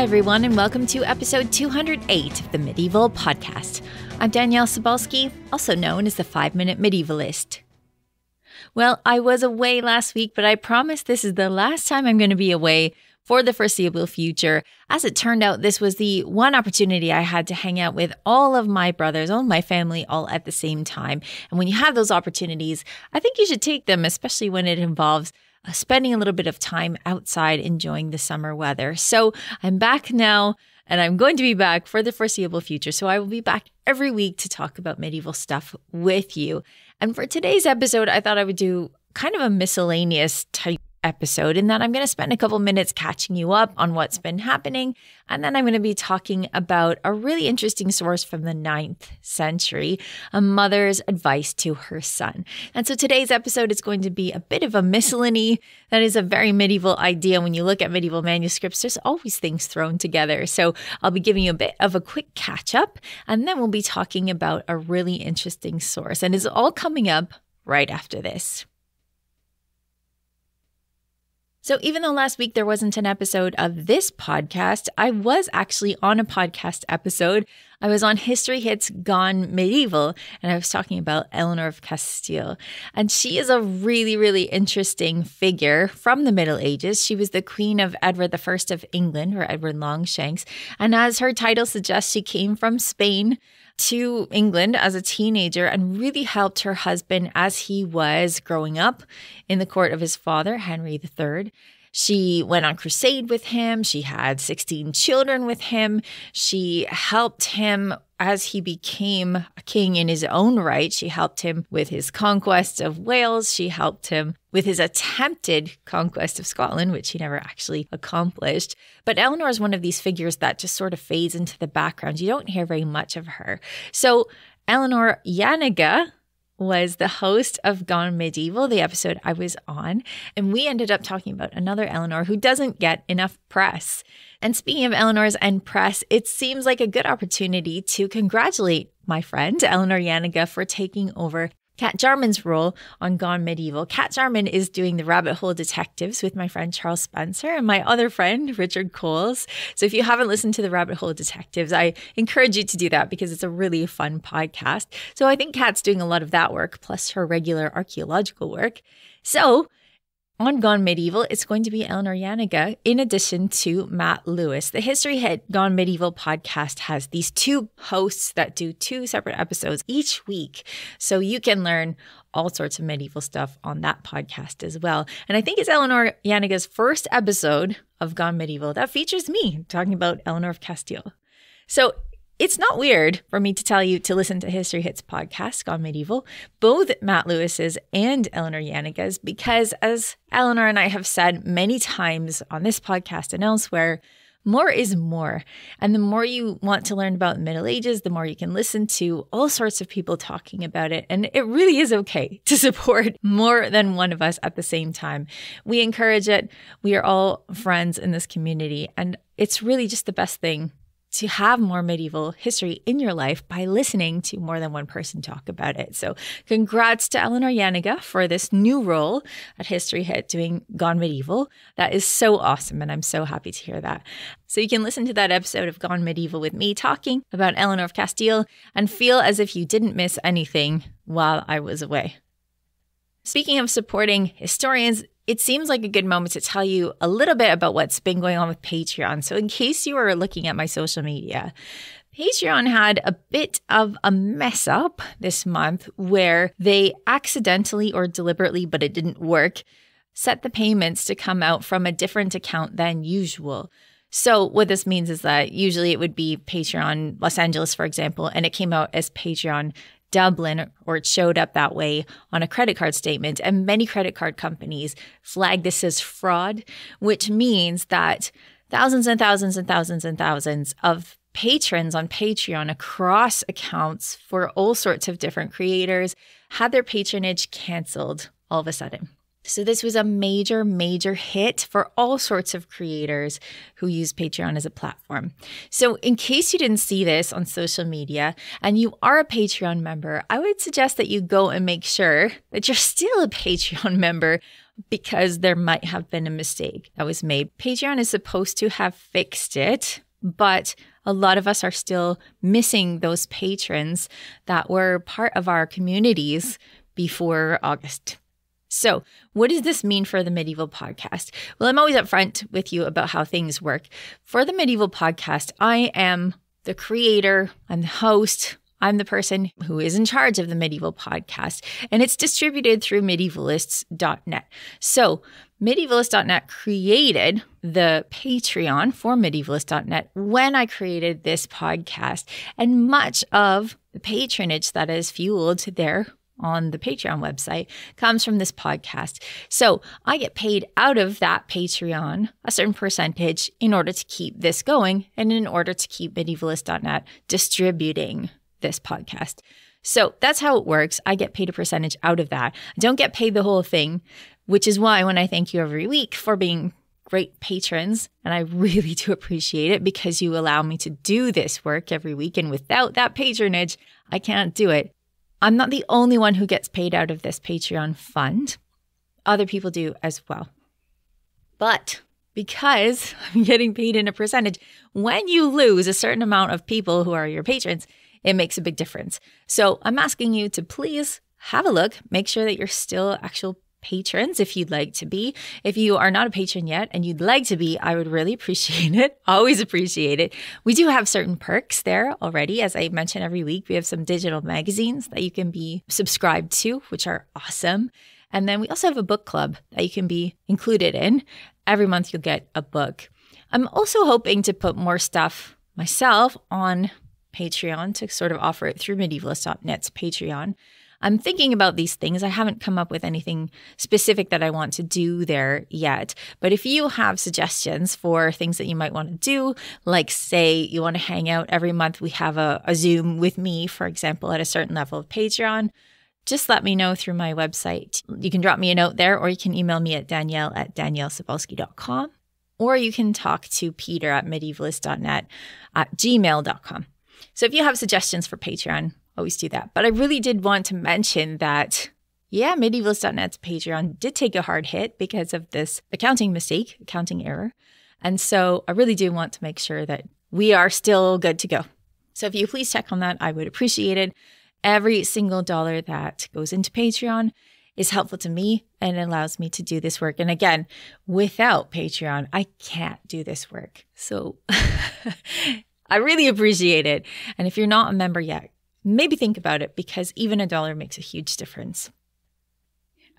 Hi, everyone, and welcome to episode 208 of the Medieval Podcast. I'm Danièle Sobalski, also known as the 5-Minute Medievalist. Well, I was away last week, but I promise this is the last time I'm going to be away for the foreseeable future. As it turned out, this was the one opportunity I had to hang out with all of my brothers, all of my family, all at the same time. And when you have those opportunities, I think you should take them, especially when it involves spending a little bit of time outside enjoying the summer weather. So I'm back now, and I'm going to be back for the foreseeable future. So I will be back every week to talk about medieval stuff with you. And for today's episode, I thought I would do kind of a miscellaneous type episode in that I'm going to spend a couple minutes catching you up on what's been happening. And then I'm going to be talking about a really interesting source from the 9th century, a mother's advice to her son. And so today's episode is going to be a bit of a miscellany. That is a very medieval idea. When you look at medieval manuscripts, there's always things thrown together. So I'll be giving you a bit of a quick catch up, and then we'll be talking about a really interesting source. And it's all coming up right after this. So even though last week there wasn't an episode of this podcast, I was actually on a podcast episode. I was on History Hits Gone Medieval, and I was talking about Eleanor of Castile. And she is a really, really interesting figure from the Middle Ages. She was the queen of Edward I of England, or Edward Longshanks. And as her title suggests, she came from Spain to England as a teenager and really helped her husband as he was growing up in the court of his father, Henry III. She went on crusade with him. She had 16 children with him. She helped him as he became a king in his own right. She helped him with his conquest of Wales. She helped him with his attempted conquest of Scotland, which he never actually accomplished. But Eleanor is one of these figures that just sort of fades into the background. You don't hear very much of her. So Eleanor Janega was the host of Gone Medieval, the episode I was on, and we ended up talking about another Eleanor who doesn't get enough press. And speaking of Eleanors and press, it seems like a good opportunity to congratulate my friend Eleanor Janega for taking over Kat Jarman's role on Gone Medieval. Kat Jarman is doing the Rabbit Hole Detectives with my friend Charles Spencer and my other friend Richard Coles. So if you haven't listened to the Rabbit Hole Detectives, I encourage you to do that because it's a really fun podcast. So I think Kat's doing a lot of that work, plus her regular archaeological work. So on Gone Medieval, it's going to be Eleanor Janega in addition to Matt Lewis. The History Hit Gone Medieval podcast has these two hosts that do 2 separate episodes each week. So you can learn all sorts of medieval stuff on that podcast as well. And I think it's Eleanor Janega's first episode of Gone Medieval that features me talking about Eleanor of Castile. So it's not weird for me to tell you to listen to History Hits podcast, Gone Medieval, both Matt Lewis's and Eleanor Janega's, because as Eleanor and I have said many times on this podcast and elsewhere, more is more. And the more you want to learn about the Middle Ages, the more you can listen to all sorts of people talking about it. And it really is okay to support more than one of us at the same time. We encourage it. We are all friends in this community. And it's really just the best thing to have more medieval history in your life by listening to more than one person talk about it. So congrats to Eleanor Janega for this new role at History Hit doing Gone Medieval. That is so awesome, and I'm so happy to hear that. So you can listen to that episode of Gone Medieval with me talking about Eleanor of Castile and feel as if you didn't miss anything while I was away. Speaking of supporting historians, it seems like a good moment to tell you a little bit about what's been going on with Patreon. So in case you were looking at my social media, Patreon had a bit of a mess up this month where they accidentally or deliberately, but it didn't work, set the payments to come out from a different account than usual. So what this means is that usually it would be Patreon Los Angeles, for example, and it came out as Patreon Dublin, or it showed up that way on a credit card statement. And many credit card companies flag this as fraud, which means that thousands and thousands and thousands and thousands of patrons on Patreon across accounts for all sorts of different creators had their patronage canceled all of a sudden. So this was a major, major hit for all sorts of creators who use Patreon as a platform. So in case you didn't see this on social media and you are a Patreon member, I would suggest that you go and make sure that you're still a Patreon member because there might have been a mistake that was made. Patreon is supposed to have fixed it, but a lot of us are still missing those patrons that were part of our communities before August. So what does this mean for the Medieval Podcast? Well, I'm always upfront with you about how things work. For the Medieval Podcast, I am the creator, I'm the host, I'm the person who is in charge of the Medieval Podcast, and it's distributed through medievalists.net. So medievalists.net created the Patreon for medievalists.net when I created this podcast, and much of the patronage that is fueled there on the Patreon website comes from this podcast. So I get paid out of that Patreon a certain percentage in order to keep this going and in order to keep medievalist.net distributing this podcast. So that's how it works. I get paid a percentage out of that. I don't get paid the whole thing, which is why when I thank you every week for being great patrons, and I really do appreciate it because you allow me to do this work every week, and without that patronage, I can't do it. I'm not the only one who gets paid out of this Patreon fund. Other people do as well. But because I'm getting paid in a percentage, when you lose a certain amount of people who are your patrons, it makes a big difference. So I'm asking you to please have a look, make sure that you're still actual patrons if you'd like to be. If you are not a patron yet and you'd like to be, I would really appreciate it. Always appreciate it. We do have certain perks there already. As I mention every week, we have some digital magazines that you can be subscribed to, which are awesome. And then we also have a book club that you can be included in. Every month you'll get a book. I'm also hoping to put more stuff myself on Patreon to sort of offer it through medievalist.net's Patreon. I'm thinking about these things. I haven't come up with anything specific that I want to do there yet. But if you have suggestions for things that you might want to do, like say you want to hang out every month, we have a Zoom with me, for example, at a certain level of Patreon, just let me know through my website. You can drop me a note there, or you can email me at Danièle@daniellesobolski.com, or you can talk to Peter at medievalist.net at gmail.com. So if you have suggestions for Patreon, always do that. But I really did want to mention that, yeah, medievalist.net's Patreon did take a hard hit because of this accounting error. And so I really do want to make sure that we are still good to go. So if you please check on that, I would appreciate it. Every single dollar that goes into Patreon is helpful to me and allows me to do this work. And again, without Patreon, I can't do this work. So I really appreciate it. And if you're not a member yet, maybe think about it, because even $1 makes a huge difference.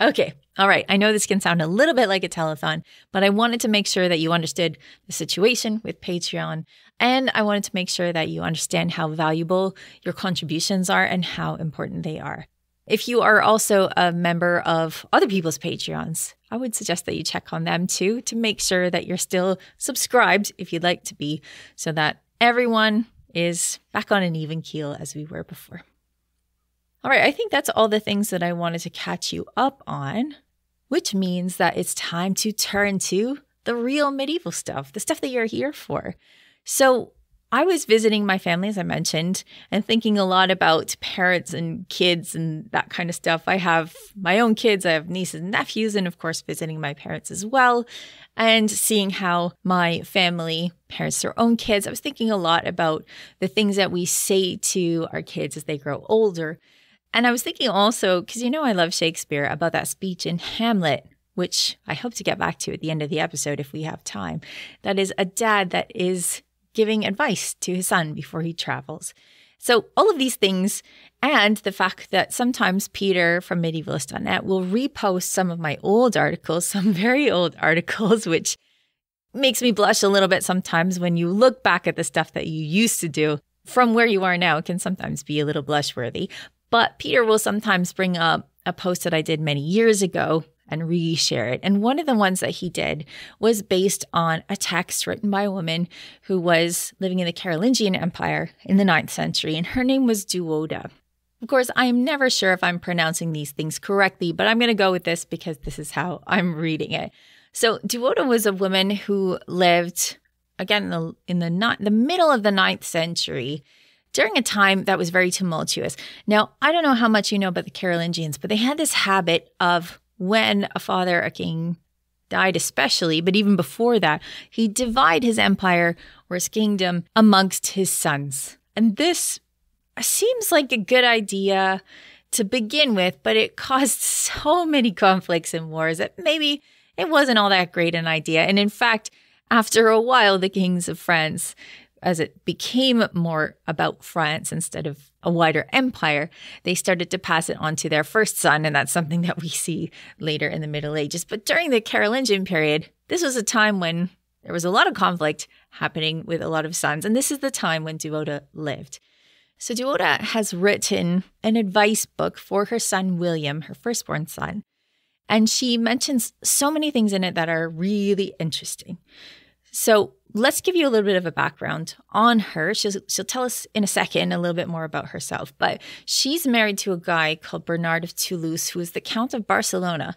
Okay. All right. I know this can sound a little bit like a telethon, but I wanted to make sure that you understood the situation with Patreon. And I wanted to make sure that you understand how valuable your contributions are and how important they are. If you are also a member of other people's Patreons, I would suggest that you check on them too, to make sure that you're still subscribed if you'd like to be, so that everyone is back on an even keel as we were before. All right, I think that's all the things that I wanted to catch you up on, which means that it's time to turn to the real medieval stuff, the stuff that you're here for. So I was visiting my family, as I mentioned, and thinking a lot about parents and kids and that kind of stuff. I have my own kids, I have nieces and nephews, and of course visiting my parents as well, and seeing how my family parents their own kids. I was thinking a lot about the things that we say to our kids as they grow older. And I was thinking also, because you know I love Shakespeare, about that speech in Hamlet, which I hope to get back to at the end of the episode if we have time. That is a dad that is giving advice to his son before he travels. So all of these things, and the fact that sometimes Peter from medievalist.net will repost some of my old articles, some very old articles, which makes me blush a little bit sometimes when you look back at the stuff that you used to do from where you are now. It can sometimes be a little blush-worthy. But Peter will sometimes bring up a post that I did many years ago and reshare it. And one of the ones that he did was based on a text written by a woman who was living in the Carolingian Empire in the 9th century, and her name was Dhuoda. Of course, I am never sure if I'm pronouncing these things correctly, but I'm going to go with this because this is how I'm reading it. So Dhuoda was a woman who lived, again, in the middle of the 9th century, during a time that was very tumultuous. Now, I don't know how much you know about the Carolingians, but they had this habit of when a father, a king, died especially, but even before that, he divided his empire or his kingdom amongst his sons. And this seems like a good idea to begin with, but it caused so many conflicts and wars that maybe it wasn't all that great an idea. And in fact, after a while, the kings of France, as it became more about France instead of a wider empire, they started to pass it on to their first son. And that's something that we see later in the Middle Ages. But during the Carolingian period, this was a time when there was a lot of conflict happening with a lot of sons. And this is the time when Dhuoda lived. So Dhuoda has written an advice book for her son, William, her firstborn son. And she mentions so many things in it that are really interesting. So let's give you a little bit of a background on her. She'll tell us in a second a little bit more about herself. But she's married to a guy called Bernard of Toulouse, who is the Count of Barcelona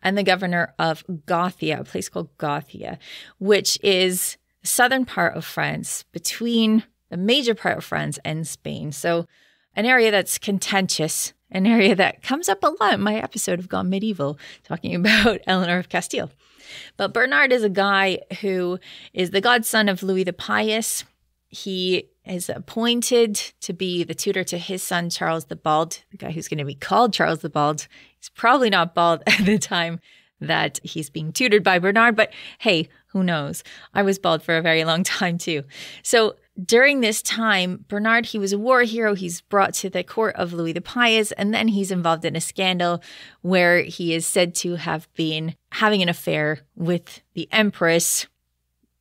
and the governor of Gothia, a place called Gothia, which is the southern part of France, between the major part of France and Spain. So an area that's contentious, an area that comes up a lot in my episode of Gone Medieval, talking about Eleanor of Castile. But Bernard is a guy who is the godson of Louis the Pious. He is appointed to be the tutor to his son, Charles the Bald, the guy who's going to be called Charles the Bald. He's probably not bald at the time that he's being tutored by Bernard, but hey, who knows? I was bald for a very long time too. So during this time, Bernard, he was a war hero. He's brought to the court of Louis the Pious, and then he's involved in a scandal where he is said to have been having an affair with the Empress.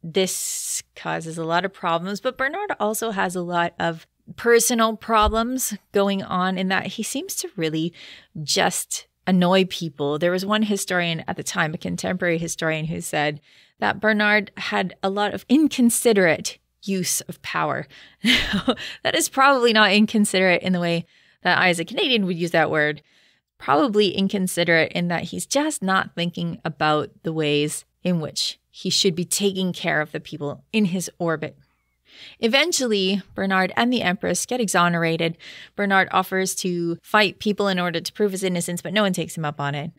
This causes a lot of problems, but Bernard also has a lot of personal problems going on in that he seems to really just annoy people. There was one historian at the time, a contemporary historian, who said that Bernard had a lot of inconsiderate use of power. That is probably not inconsiderate in the way that I, as a Canadian, would use that word. Probably inconsiderate in that he's just not thinking about the ways in which he should be taking care of the people in his orbit. Eventually, Bernard and the Empress get exonerated. Bernard offers to fight people in order to prove his innocence, but no one takes him up on it.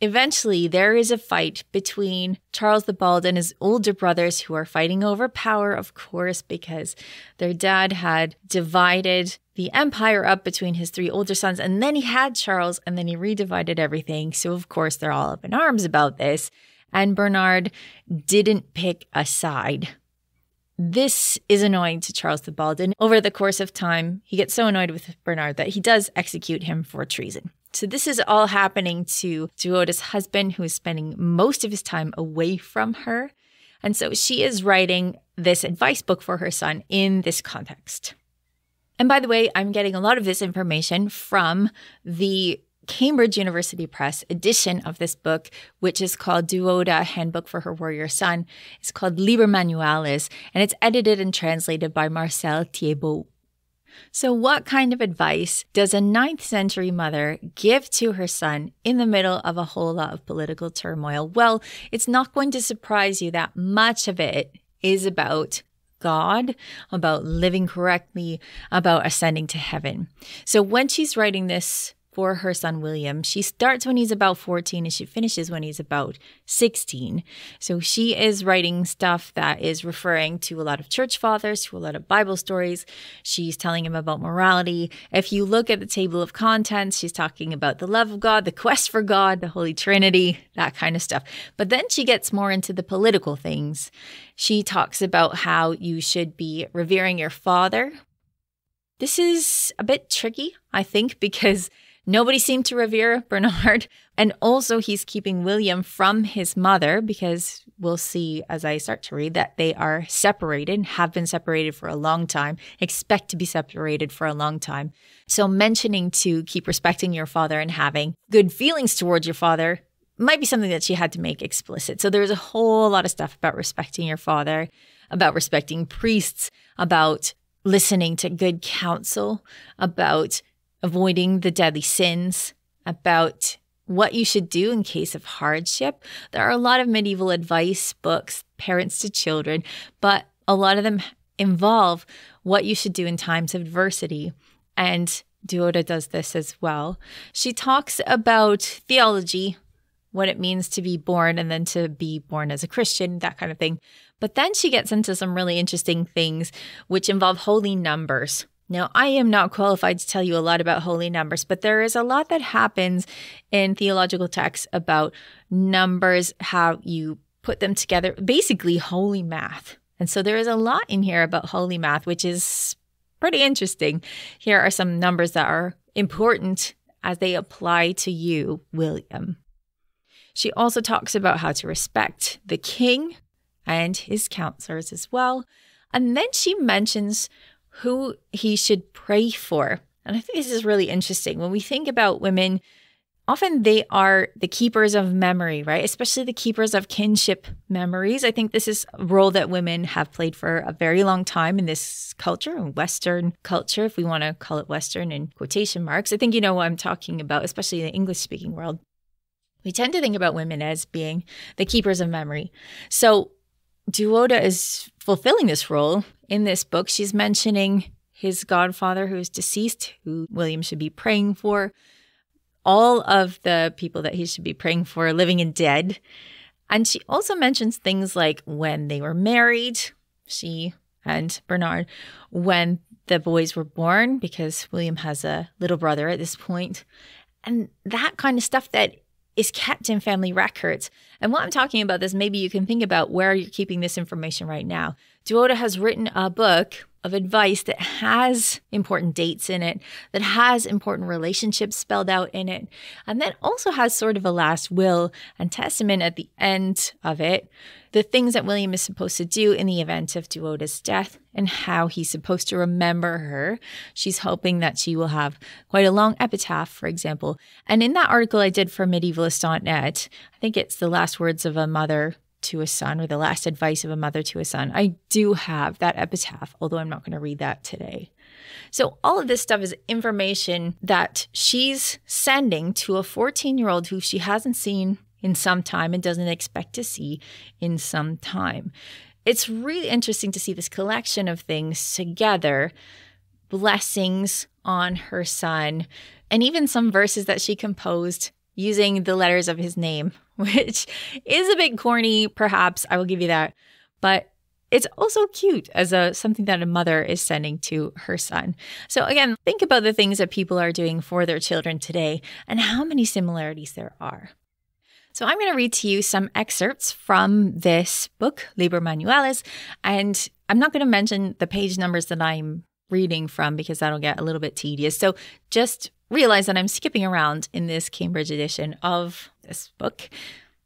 Eventually, there is a fight between Charles the Bald and his older brothers, who are fighting over power, of course, because their dad had divided the empire up between his three older sons, and then he had Charles, and then he redivided everything. So, of course, they're all up in arms about this, and Bernard didn't pick a side. This is annoying to Charles the Bald, and over the course of time, he gets so annoyed with Bernard that he does execute him for treason. So this is all happening to Dhuoda's husband, who is spending most of his time away from her. And so she is writing this advice book for her son in this context. And by the way, I'm getting a lot of this information from the Cambridge University Press edition of this book, which is called Dhuoda, Handbook for Her Warrior Son. It's called Liber Manualis, and it's edited and translated by Marcel Thiebaud. So what kind of advice does a 9th century mother give to her son in the middle of a whole lot of political turmoil? Well, it's not going to surprise you that much of it is about God, about living correctly, about ascending to heaven. So when she's writing this for her son William, she starts when he's about 14 and she finishes when he's about 16. So she is writing stuff that is referring to a lot of church fathers, to a lot of Bible stories. She's telling him about morality. If you look at the table of contents, she's talking about the love of God, the quest for God, the Holy Trinity, that kind of stuff. But then she gets more into the political things. She talks about how you should be revering your father. This is a bit tricky, I think, because nobody seemed to revere Bernard. And also he's keeping William from his mother, because we'll see as I start to read that they are separated, have been separated for a long time, expect to be separated for a long time. So mentioning to keep respecting your father and having good feelings towards your father might be something that she had to make explicit. So there's a whole lot of stuff about respecting your father, about respecting priests, about listening to good counsel, about avoiding the deadly sins, about what you should do in case of hardship. There are a lot of medieval advice books, parents to children, but a lot of them involve what you should do in times of adversity. And Dhuoda does this as well. She talks about theology, what it means to be born and then to be born as a Christian, that kind of thing. But then she gets into some really interesting things which involve holy numbers. Now, I am not qualified to tell you a lot about holy numbers, but there is a lot that happens in theological texts about numbers, how you put them together, basically holy math. And so there is a lot in here about holy math, which is pretty interesting. Here are some numbers that are important as they apply to you, William. She also talks about how to respect the king and his counselors as well. And then she mentions who he should pray for. And I think this is really interesting. When we think about women, often they are the keepers of memory, right? Especially the keepers of kinship memories. I think this is a role that women have played for a very long time in this culture, in Western culture, if we want to call it Western in quotation marks. I think you know what I'm talking about, especially in the English-speaking world. We tend to think about women as being the keepers of memory. So Dhuoda is fulfilling this role in this book. She's mentioning his godfather who is deceased, who William should be praying for, all of the people that he should be praying for, living and dead. And she also mentions things like when they were married, she and Bernard, when the boys were born, because William has a little brother at this point, and that kind of stuff that is kept in family records. And while I'm talking about this, maybe you can think about where you're keeping this information right now. Dhuoda has written a book of advice that has important dates in it, that has important relationships spelled out in it, and that also has sort of a last will and testament at the end of it, the things that William is supposed to do in the event of Dhuoda's death and how he's supposed to remember her. She's hoping that she will have quite a long epitaph, for example. And in that article I did for medievalist.net, I think it's the last words of a mother to a son, or the last advice of a mother to a son. I do have that epitaph, although I'm not going to read that today. So all of this stuff is information that she's sending to a 14-year-old who she hasn't seen in some time and doesn't expect to see in some time. It's really interesting to see this collection of things together, blessings on her son, and even some verses that she composed using the letters of his name, which is a bit corny, perhaps, I will give you that. But it's also cute as something that a mother is sending to her son. So again, think about the things that people are doing for their children today and how many similarities there are. So I'm going to read to you some excerpts from this book, Liber Manualis, and I'm not going to mention the page numbers that I'm reading from because that'll get a little bit tedious. So just realize that I'm skipping around in this Cambridge edition of this book.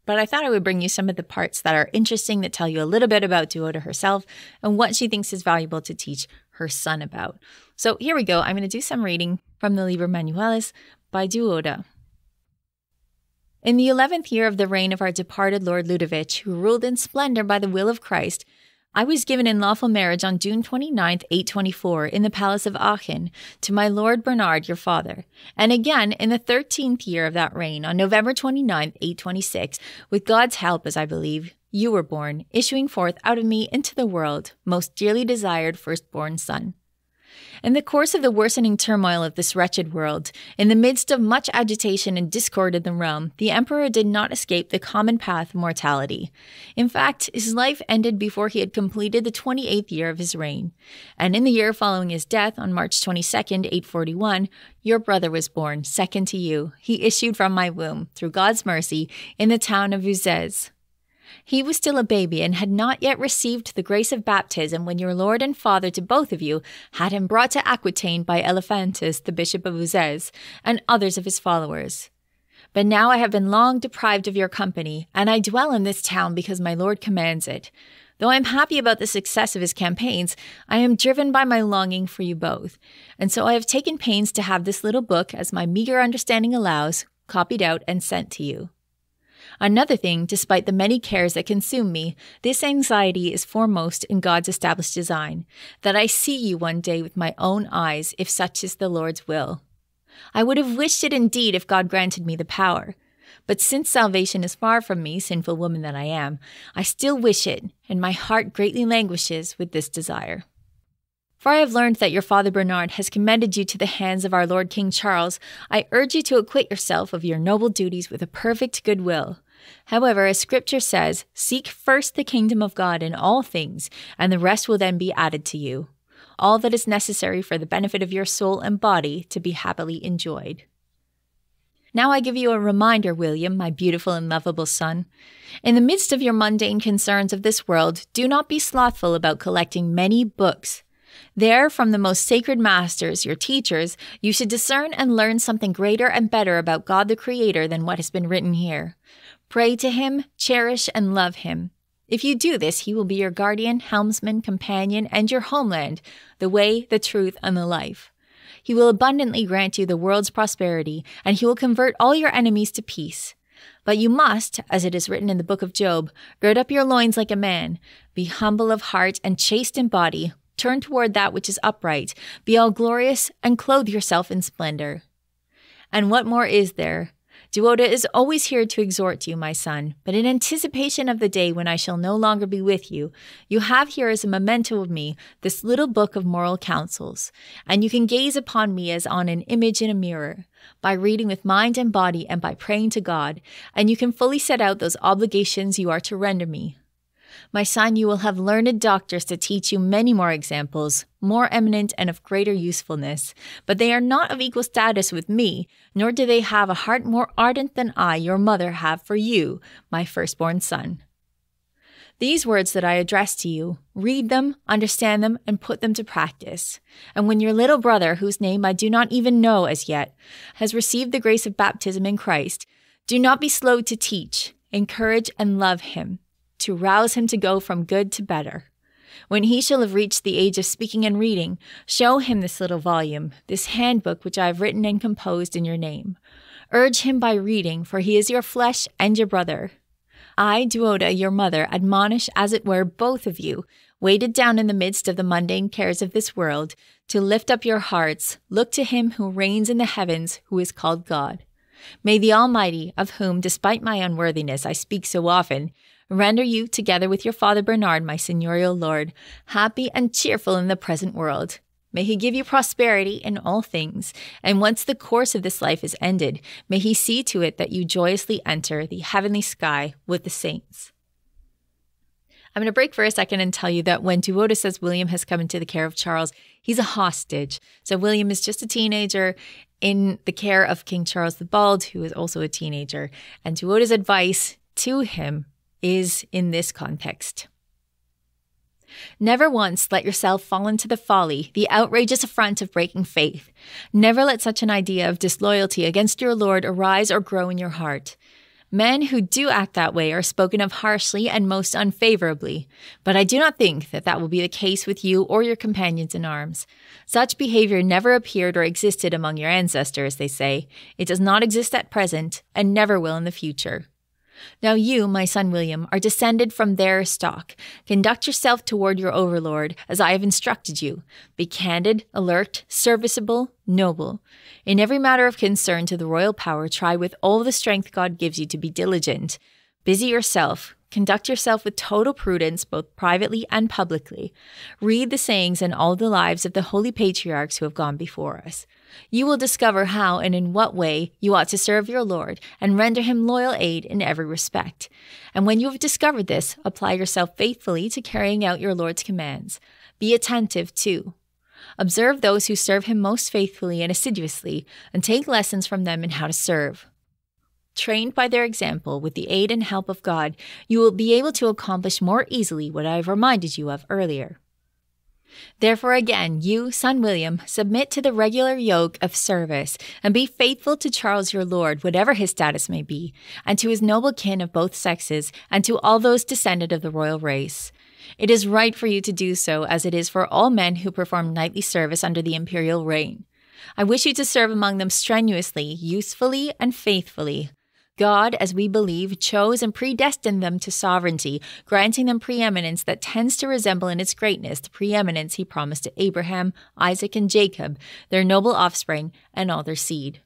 But I thought I would bring you some of the parts that are interesting, that tell you a little bit about Dhuoda herself and what she thinks is valuable to teach her son about. So here we go. I'm going to do some reading from the Liber Manualis by Dhuoda. In the 11th year of the reign of our departed Lord Ludovic, who ruled in splendor by the will of Christ, I was given in lawful marriage on June 29th, 824, in the palace of Aachen, to my Lord Bernard, your father, and again in the 13th year of that reign, on November 29th, 826, with God's help, as I believe, you were born, issuing forth out of me into the world, most dearly desired firstborn son. In the course of the worsening turmoil of this wretched world, in the midst of much agitation and discord in the realm, the emperor did not escape the common path of mortality. In fact, his life ended before he had completed the 28th year of his reign. And in the year following his death, on March 22nd, 841, your brother was born, second to you. He issued from my womb, through God's mercy, in the town of Uzès. He was still a baby and had not yet received the grace of baptism when your lord and father to both of you had him brought to Aquitaine by Elephantus, the bishop of Uzès, and others of his followers. But now I have been long deprived of your company, and I dwell in this town because my lord commands it. Though I am happy about the success of his campaigns, I am driven by my longing for you both, and so I have taken pains to have this little book, as my meager understanding allows, copied out and sent to you. Another thing, despite the many cares that consume me, this anxiety is foremost in God's established design, that I see you one day with my own eyes, if such is the Lord's will. I would have wished it indeed if God granted me the power. But since salvation is far from me, sinful woman that I am, I still wish it, and my heart greatly languishes with this desire. For I have learned that your father Bernard has commended you to the hands of our Lord King Charles. I urge you to acquit yourself of your noble duties with a perfect goodwill. However, as Scripture says, seek first the kingdom of God in all things, and the rest will then be added to you. All that is necessary for the benefit of your soul and body to be happily enjoyed. Now I give you a reminder, William, my beautiful and lovable son. In the midst of your mundane concerns of this world, do not be slothful about collecting many books. There, from the most sacred masters, your teachers, you should discern and learn something greater and better about God the Creator than what has been written here. Pray to Him, cherish and love Him. If you do this, He will be your guardian, helmsman, companion, and your homeland, the way, the truth, and the life. He will abundantly grant you the world's prosperity, and He will convert all your enemies to peace. But you must, as it is written in the book of Job, gird up your loins like a man, be humble of heart and chaste in body, turn toward that which is upright, be all glorious, and clothe yourself in splendor. And what more is there? Dhuoda is always here to exhort you, my son, but in anticipation of the day when I shall no longer be with you, you have here as a memento of me this little book of moral counsels, and you can gaze upon me as on an image in a mirror, by reading with mind and body and by praying to God, and you can fully set out those obligations you are to render me. My son, you will have learned doctors to teach you many more examples, more eminent and of greater usefulness, but they are not of equal status with me, nor do they have a heart more ardent than I, your mother, have for you, my firstborn son. These words that I address to you, read them, understand them, and put them to practice. And when your little brother, whose name I do not even know as yet, has received the grace of baptism in Christ, do not be slow to teach, encourage, and love him, to rouse him to go from good to better. When he shall have reached the age of speaking and reading, show him this little volume, this handbook which I have written and composed in your name. Urge him by reading, for he is your flesh and your brother. I, Dhuoda, your mother, admonish, as it were, both of you, weighted down in the midst of the mundane cares of this world, to lift up your hearts, look to him who reigns in the heavens, who is called God. May the Almighty, of whom, despite my unworthiness, I speak so often, render you, together with your father Bernard, my seigneurial lord, happy and cheerful in the present world. May he give you prosperity in all things, and once the course of this life is ended, may he see to it that you joyously enter the heavenly sky with the saints. I'm going to break for a second and tell you that when Dhuoda says William has come into the care of Charles, he's a hostage. So William is just a teenager in the care of King Charles the Bald, who is also a teenager. And Dhuoda's advice to him is in this context. Never once let yourself fall into the folly, the outrageous affront of breaking faith. Never let such an idea of disloyalty against your Lord arise or grow in your heart. Men who do act that way are spoken of harshly and most unfavorably, but I do not think that that will be the case with you or your companions in arms. Such behavior never appeared or existed among your ancestors, they say. It does not exist at present and never will in the future. Now you, my son William, are descended from their stock. Conduct yourself toward your overlord, as I have instructed you. Be candid, alert, serviceable, noble. In every matter of concern to the royal power, try with all the strength God gives you to be diligent. Busy yourself. Conduct yourself with total prudence, both privately and publicly. Read the sayings and all the lives of the holy patriarchs who have gone before us. You will discover how and in what way you ought to serve your Lord and render him loyal aid in every respect. And when you have discovered this, apply yourself faithfully to carrying out your Lord's commands. Be attentive, too. Observe those who serve him most faithfully and assiduously, and take lessons from them in how to serve. Trained by their example with the aid and help of God, you will be able to accomplish more easily what I have reminded you of earlier. Therefore again, you, son William, submit to the regular yoke of service, and be faithful to Charles your lord, whatever his status may be, and to his noble kin of both sexes, and to all those descended of the royal race. It is right for you to do so, as it is for all men who perform knightly service under the imperial reign. I wish you to serve among them strenuously, usefully, and faithfully. God, as we believe, chose and predestined them to sovereignty, granting them preeminence that tends to resemble in its greatness the preeminence he promised to Abraham, Isaac, and Jacob, their noble offspring, and all their seed.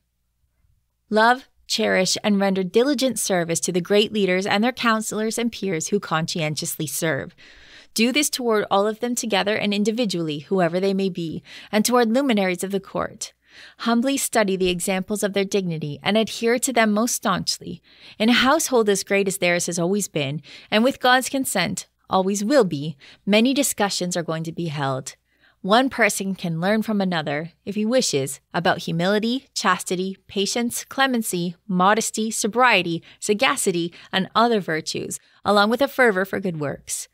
Love, cherish, and render diligent service to the great leaders and their counselors and peers who conscientiously serve. Do this toward all of them together and individually, whoever they may be, and toward luminaries of the court. Humbly study the examples of their dignity and adhere to them most staunchly. In a household as great as theirs has always been, and with God's consent, always will be, many discussions are going to be held. One person can learn from another, if he wishes, about humility, chastity, patience, clemency, modesty, sobriety, sagacity, and other virtues, along with a fervor for good works.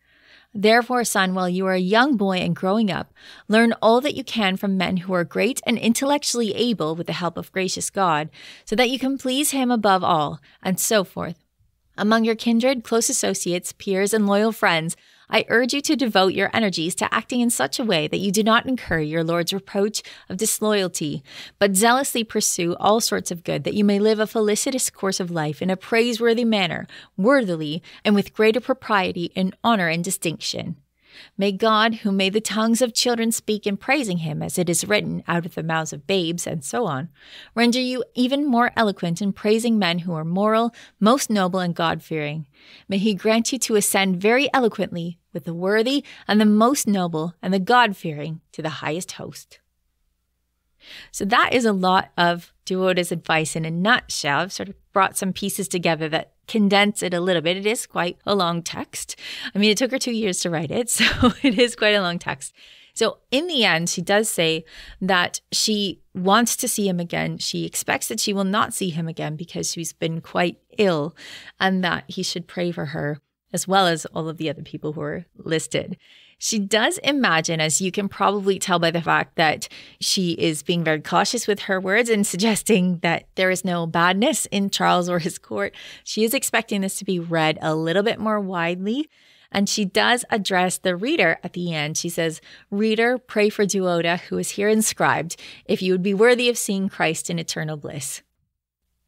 Therefore, son, while you are a young boy and growing up, learn all that you can from men who are great and intellectually able with the help of gracious God, so that you can please him above all, and so forth. Among your kindred, close associates, peers, and loyal friends, I urge you to devote your energies to acting in such a way that you do not incur your Lord's reproach of disloyalty, but zealously pursue all sorts of good, that you may live a felicitous course of life in a praiseworthy manner, worthily, and with greater propriety in honor and distinction. May God, who made the tongues of children speak in praising him, as it is written, out of the mouths of babes, and so on, render you even more eloquent in praising men who are moral, most noble, and God-fearing. May he grant you to ascend very eloquently with the worthy and the most noble and the God-fearing to the highest host. So that is a lot of Dhuoda's advice in a nutshell. I've sort of brought some pieces together that condense it a little bit. It is quite a long text. I mean, it took her 2 years to write it, so it is quite a long text. So in the end, she does say that she wants to see him again. She expects that she will not see him again because she's been quite ill, and that he should pray for her as well as all of the other people who are listed. She does imagine, as you can probably tell by the fact that she is being very cautious with her words and suggesting that there is no badness in Charles or his court, she is expecting this to be read a little bit more widely. And she does address the reader at the end. She says, "Reader, pray for Dhuoda, who is here inscribed, if you would be worthy of seeing Christ in eternal bliss."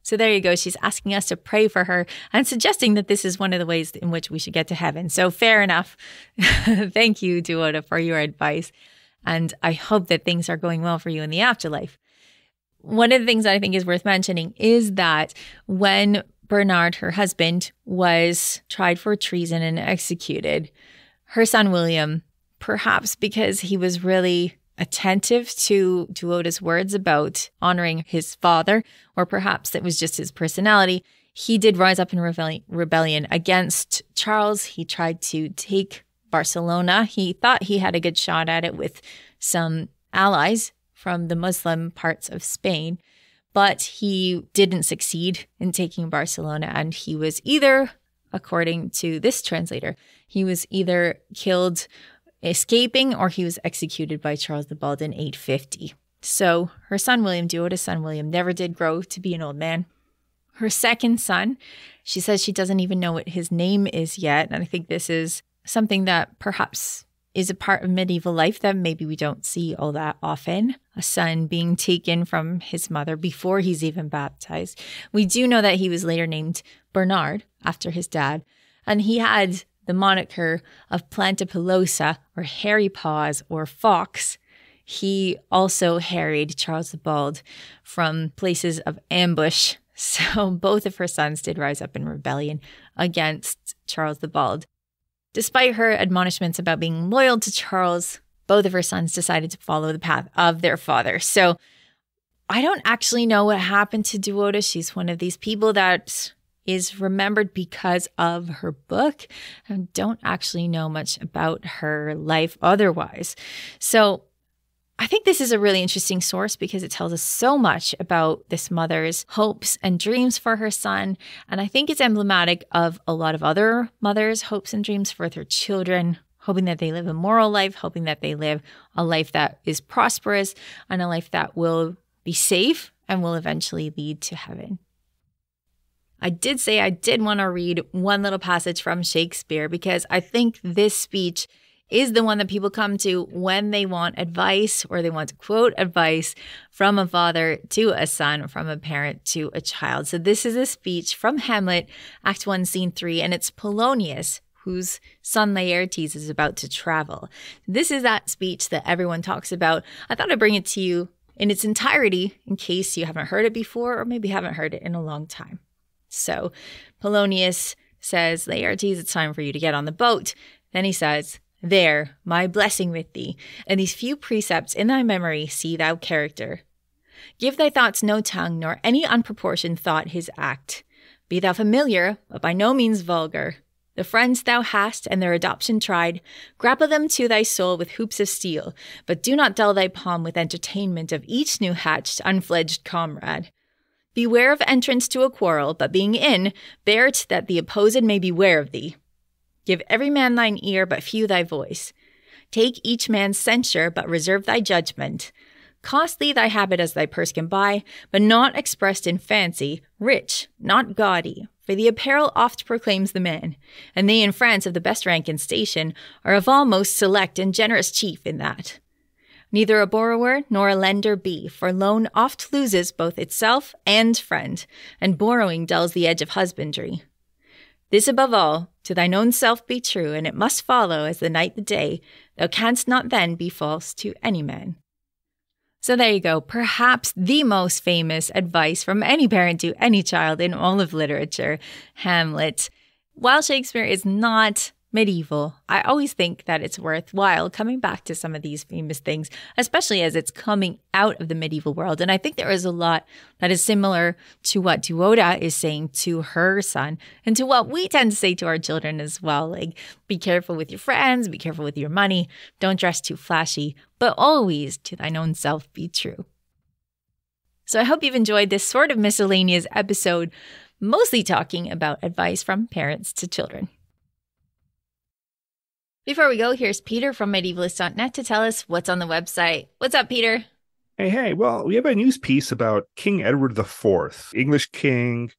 So there you go. She's asking us to pray for her and suggesting that this is one of the ways in which we should get to heaven. So fair enough. Thank you, Dhuoda, for your advice. And I hope that things are going well for you in the afterlife. One of the things that I think is worth mentioning is that when Bernard, her husband, was tried for treason and executed, her son William, perhaps because he was really attentive to Dhuoda's words about honoring his father, or perhaps it was just his personality, he did rise up in rebellion against Charles. He tried to take Barcelona. He thought he had a good shot at it with some allies from the Muslim parts of Spain, but he didn't succeed in taking Barcelona, and he was either, according to this translator, he was either killed escaping or he was executed by Charles the Bald in 850. So her son William, Dhuoda's son William, never did grow to be an old man. Her second son, she says she doesn't even know what his name is yet. And I think this is something that perhaps is a part of medieval life that maybe we don't see all that often. A son being taken from his mother before he's even baptized. We do know that he was later named Bernard after his dad. And he had the moniker of Plantipilosa, or Hairy Paws, or Fox. He also harried Charles the Bald from places of ambush. So both of her sons did rise up in rebellion against Charles the Bald. Despite her admonishments about being loyal to Charles, both of her sons decided to follow the path of their father. So I don't actually know what happened to Dhuoda. She's one of these people that is remembered because of her book. I don't actually know much about her life otherwise. So I think this is a really interesting source because it tells us so much about this mother's hopes and dreams for her son. And I think it's emblematic of a lot of other mothers' hopes and dreams for their children, hoping that they live a moral life, hoping that they live a life that is prosperous and a life that will be safe and will eventually lead to heaven. I did say I did want to read one little passage from Shakespeare because I think this speech is the one that people come to when they want advice or they want to quote advice from a father to a son, from a parent to a child. So this is a speech from Hamlet, Act 1, Scene 3, and it's Polonius, whose son Laertes is about to travel. This is that speech that everyone talks about. I thought I'd bring it to you in its entirety in case you haven't heard it before or maybe haven't heard it in a long time. So Polonius says, Laertes, it's time for you to get on the boat. Then he says, There, my blessing with thee, and these few precepts in thy memory see thou character. Give thy thoughts no tongue, nor any unproportioned thought his act. Be thou familiar, but by no means vulgar. The friends thou hast and their adoption tried, grapple them to thy soul with hoops of steel, but do not dull thy palm with entertainment of each new-hatched, unfledged comrade. Beware of entrance to a quarrel, but being in, bear't that the opposed may beware of thee. Give every man thine ear, but few thy voice. Take each man's censure, but reserve thy judgment. Costly thy habit as thy purse can buy, but not expressed in fancy, rich, not gaudy, for the apparel oft proclaims the man, and they in France of the best rank and station are of all most select and generous chief in that. Neither a borrower nor a lender be, for loan oft loses both itself and friend, and borrowing dulls the edge of husbandry. This above all, to thine own self be true, and it must follow as the night the day, thou canst not then be false to any man. So there you go, perhaps the most famous advice from any parent to any child in all of literature, Hamlet. While Shakespeare is not medieval, I always think that it's worthwhile coming back to some of these famous things, especially as it's coming out of the medieval world. And I think there is a lot that is similar to what Dhuoda is saying to her son and to what we tend to say to our children as well. Like, be careful with your friends, be careful with your money, don't dress too flashy, but always to thine own self be true. So I hope you've enjoyed this sort of miscellaneous episode, mostly talking about advice from parents to children. Before we go, here's Peter from medievalist.net to tell us what's on the website. What's up, Peter? Hey. Well, we have a news piece about King Edward IV, English king,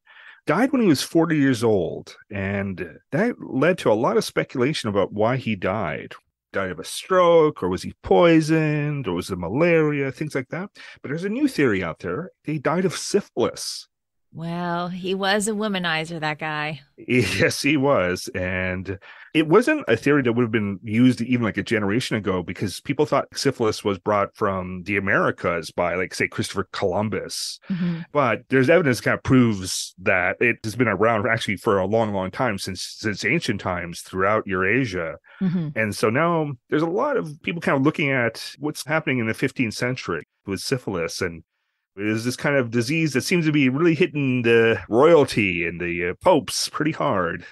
died when he was 40 years old. And that led to a lot of speculation about why he died. Died of a stroke, or was he poisoned, or was it malaria, things like that. But there's a new theory out there. He died of syphilis. Well, he was a womanizer, that guy. Yes, he was. And it wasn't a theory that would have been used even like a generation ago, because people thought syphilis was brought from the Americas by, like, say, Christopher Columbus. Mm-hmm. But there's evidence that kind of proves that it has been around actually for a long, long time, since ancient times throughout Eurasia. Mm-hmm. And so now there's a lot of people kind of looking at what's happening in the 15th century with syphilis, and it is this kind of disease that seems to be really hitting the royalty and the popes pretty hard.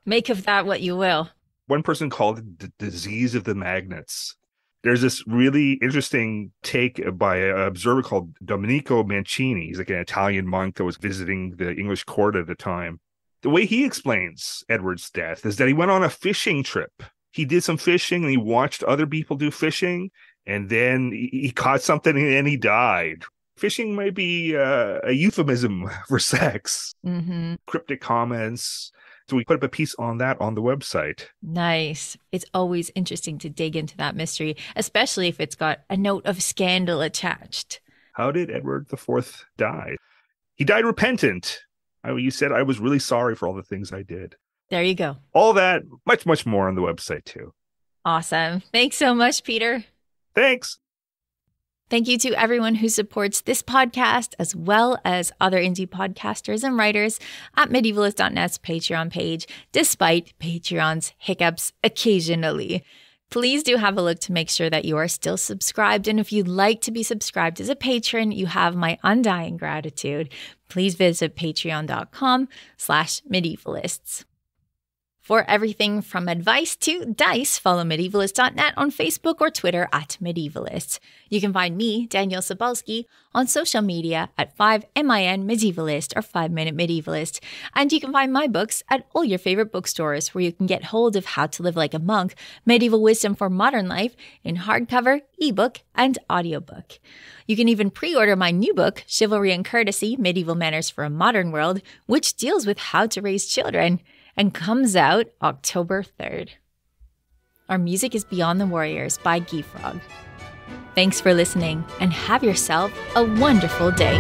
Make of that what you will. One person called it the disease of the magnets. There's this really interesting take by an observer called Domenico Mancini. He's like an Italian monk that was visiting the English court at the time. The way he explains Edward's death is that he went on a fishing trip. He did some fishing and he watched other people do fishing. And then he caught something and he died. Fishing might be a euphemism for sex. Mm-hmm. Cryptic comments. So we put up a piece on that on the website. Nice. It's always interesting to dig into that mystery, especially if it's got a note of scandal attached. How did Edward IV die? He died repentant. You said, I was really sorry for all the things I did. There you go. All that, much, much more on the website too. Awesome. Thanks so much, Peter. Thanks. Thank you to everyone who supports this podcast, as well as other indie podcasters and writers at medievalist.net's Patreon page, despite Patreon's hiccups occasionally. Please do have a look to make sure that you are still subscribed. And if you'd like to be subscribed as a patron, you have my undying gratitude. Please visit patreon.com/medievalists. For everything from advice to dice, follow medievalist.net on Facebook or Twitter at medievalists. You can find me, Danièle Sobalski, on social media at 5MIN-Medievalist or 5-Minute Medievalist. And you can find my books at all your favorite bookstores, where you can get hold of How to Live Like a Monk, Medieval Wisdom for Modern Life in hardcover, ebook, and audiobook. You can even pre-order my new book, Chivalry and Courtesy, Medieval Manners for a Modern World, which deals with how to raise children, and comes out October 3rd. Our music is Beyond the Warriors by Geefrog. Thanks for listening, and have yourself a wonderful day.